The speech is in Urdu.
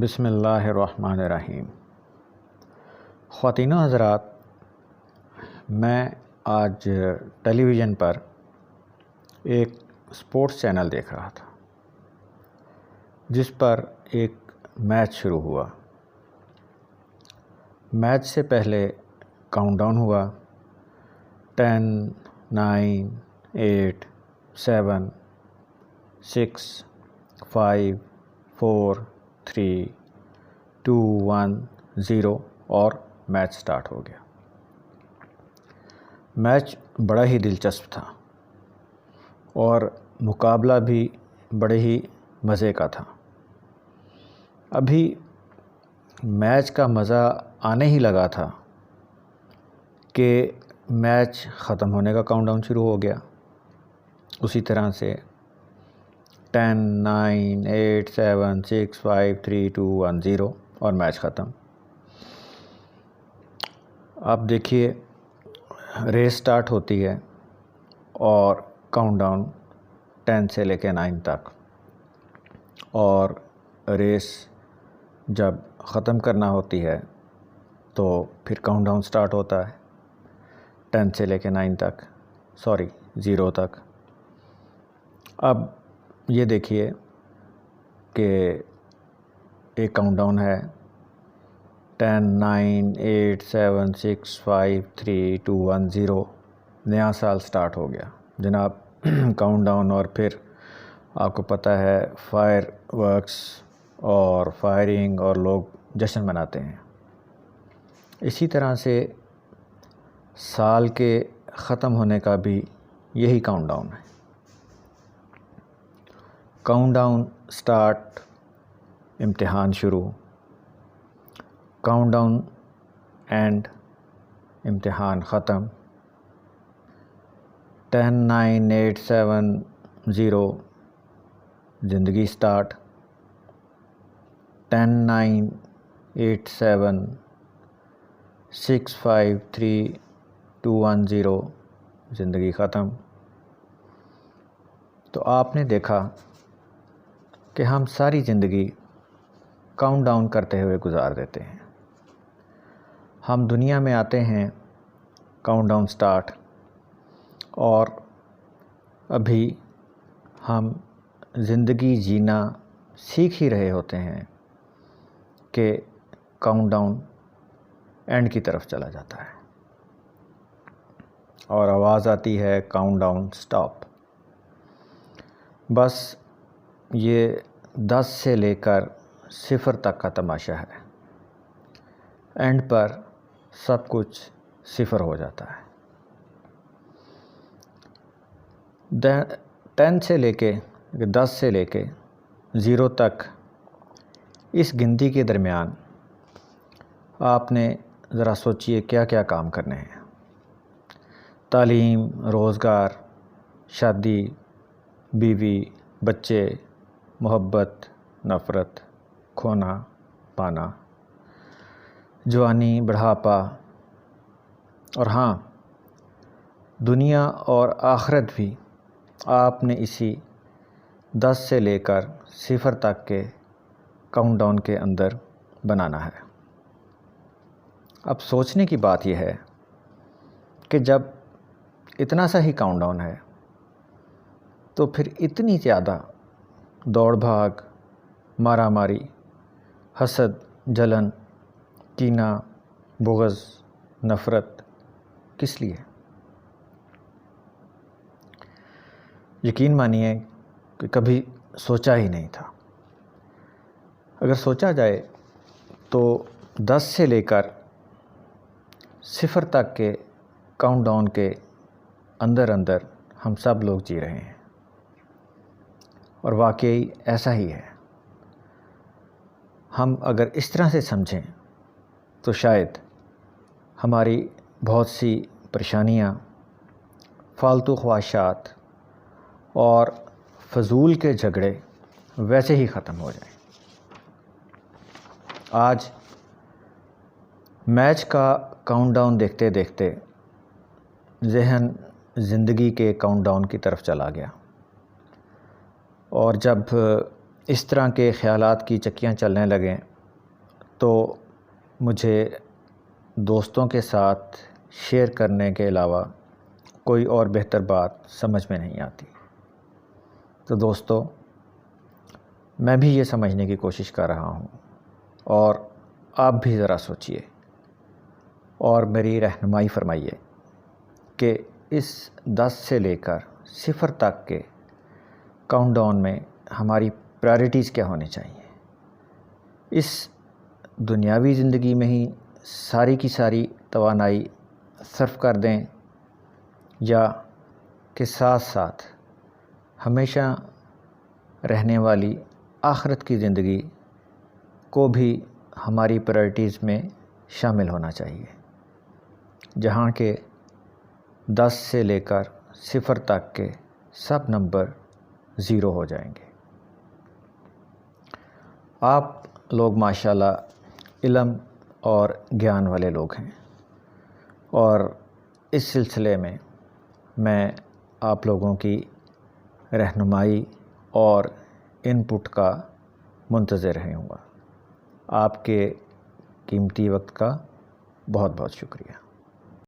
بسم اللہ الرحمن الرحیم۔ خواتین و حضرات، میں آج ٹیلی ویژن پر ایک سپورٹس چینل دیکھ رہا تھا جس پر ایک میچ شروع ہوا۔ میچ سے پہلے کاؤنٹ ڈاؤن ہوا 10 9 8 7 6 5 4 3 2 1 0 اور میچ سٹارٹ ہو گیا۔ میچ بڑا ہی دلچسپ تھا اور مقابلہ بھی بڑے ہی مزے کا تھا۔ ابھی میچ کا مزہ آنے ہی لگا تھا کہ میچ ختم ہونے کا کاؤنٹ ڈاؤن شروع ہو گیا۔ اسی طرح سے 10 9 8 7 6 5 3 2 1 0 اور میچ ختم۔ آپ دیکھیے، ریس سٹارٹ ہوتی ہے اور کاؤنٹ ڈاؤن 10 سے لے کے 9 تک، اور ریس جب ختم کرنا ہوتی ہے تو پھر کاؤنٹ ڈاؤن سٹارٹ ہوتا ہے 10 سے لے کے 9 تک، 0 تک۔ اب یہ دیکھیے کہ ایک کاؤنٹ ڈاؤن ہے 10 9 8 7 6 5 3 2 1 0، نیا سال سٹارٹ ہو گیا جناب۔ کاؤنٹ ڈاؤن، اور پھر آپ کو پتہ ہے فائر ورکس اور فائرنگ، اور لوگ جشن مناتے ہیں۔ اسی طرح سے سال کے ختم ہونے کا بھی یہی کاؤنٹ ڈاؤن ہے۔ کاؤنٹ ڈاؤن سٹارٹ، امتحان شروع، کاؤنٹ ڈاؤن اینڈ، امتحان ختم، 10 9 8 7 0 زندگی سٹارٹ، 10 9 8 7 6 5 3 2 1 0 زندگی ختم۔ تو آپ نے دیکھا کہ ہم ساری زندگی کاؤنٹ ڈاؤن کرتے ہوئے گزار دیتے ہیں۔ ہم دنیا میں آتے ہیں، کاؤنٹ ڈاؤن سٹارٹ، اور ابھی ہم زندگی جینا سیکھ ہی رہے ہوتے ہیں کہ کاؤنٹ ڈاؤن اینڈ کی طرف چلا جاتا ہے اور آواز آتی ہے کاؤنٹ ڈاؤن سٹاپ۔ بس یہ 10 سے لے کر 0 تک کا تماشا ہے۔ اینڈ پر سب کچھ 0 ہو جاتا ہے۔ 10 سے لے کے 10 سے لے کے 0 تک، اس گنتی کے درمیان آپ نے ذرا سوچئے کیا کیا کام کرنے ہیں۔ تعلیم، روزگار، شادی، بیوی، بچے، محبت، نفرت، کھونا پانا، جوانی، بڑھاپا، اور ہاں، دنیا اور آخرت بھی آپ نے اسی 10 سے لے کر 0 تک کے کاؤنٹ ڈاؤن کے اندر بنانا ہے۔ اب سوچنے کی بات یہ ہے کہ جب اتنا سا ہی کاؤنٹ ڈاؤن ہے تو پھر اتنی زیادہ دوڑ بھاگ، مارا ماری، حسد، جلن، کینہ، بغض، نفرت کس لیے؟ یقین مانیے کہ کبھی سوچا ہی نہیں تھا۔ اگر سوچا جائے تو 10 سے لے کر 0 تک کے کاؤنٹ ڈاؤن کے اندر ہم سب لوگ جی رہے ہیں، اور واقعی ایسا ہی ہے۔ ہم اگر اس طرح سے سمجھیں تو شاید ہماری بہت سی پریشانیاں، فالتو خواہشات اور فضول کے جھگڑے ویسے ہی ختم ہو جائیں۔ آج میچ کا کاؤنٹ ڈاؤن دیکھتے دیکھتے ذہن زندگی کے کاؤنٹ ڈاؤن کی طرف چلا گیا، اور جب اس طرح کے خیالات کی چکیاں چلنے لگیں تو مجھے دوستوں کے ساتھ شیئر کرنے کے علاوہ کوئی اور بہتر بات سمجھ میں نہیں آتی۔ تو دوستو، میں بھی یہ سمجھنے کی کوشش کر رہا ہوں، اور آپ بھی ذرا سوچئے اور میری رہنمائی فرمائیے کہ اس 10 سے لے کر 0 تک کے کاؤنٹ ڈاؤن میں ہماری پرائرٹیز کیا ہونی چاہیے۔ اس دنیاوی زندگی میں ہی ساری کی ساری توانائی صرف کر دیں، یا کہ ساتھ ساتھ ہمیشہ رہنے والی آخرت کی زندگی کو بھی ہماری پرائرٹیز میں شامل ہونا چاہیے، جہاں کہ 10 سے لے کر 0 تک کے سب نمبر 0 ہو جائیں گے۔ آپ لوگ ماشاءاللہ علم اور گیان والے لوگ ہیں، اور اس سلسلے میں آپ لوگوں کی رہنمائی اور ان پٹ کا منتظر رہوں گا۔ آپ کے قیمتی وقت کا بہت بہت شکریہ۔